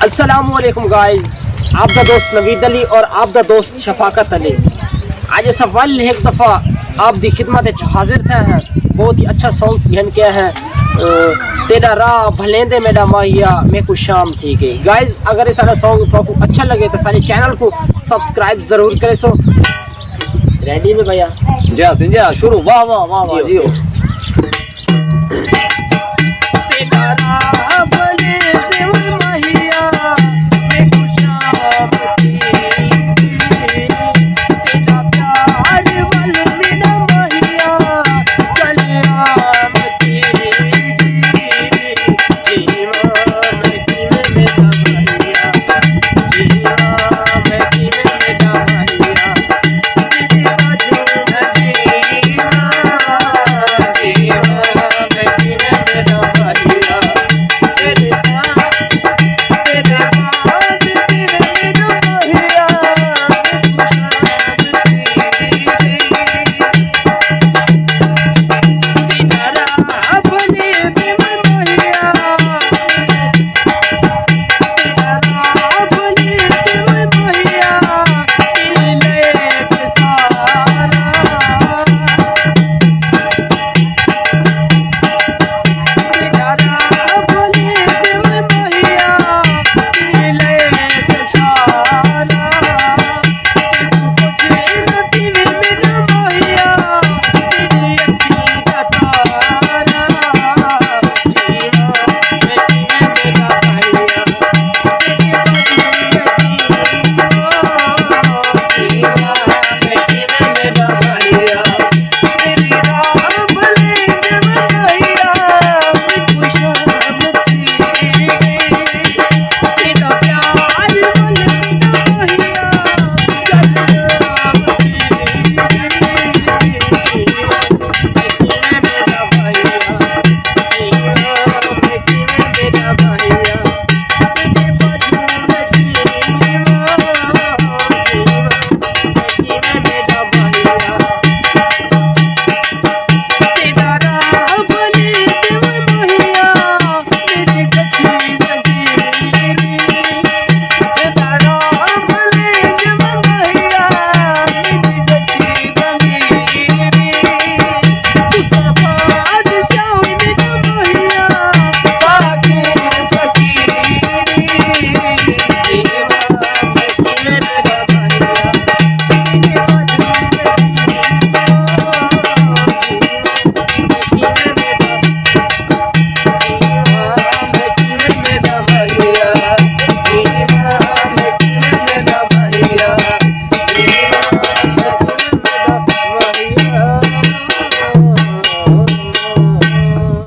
अस्सलामुअलैकुम गाइस, आपका दोस्त नवीद अली और आपका दोस्त शफाकत अली। आज सवाल एक दफ़ा आप दी खिदमत हाजिर थे हैं। बहुत ही अच्छा सॉन्ग यन क्या है, तेरा राह भलेंदे मेरा माहिया मैं कुछ शाम थी गई। गाइस अगर ये सारा सॉन्ग आपको अच्छा लगे तो सारे चैनल को सब्सक्राइब ज़रूर करें। सो रेडी में भैया? जी शुरू। वाह वाह वाह वाह जी।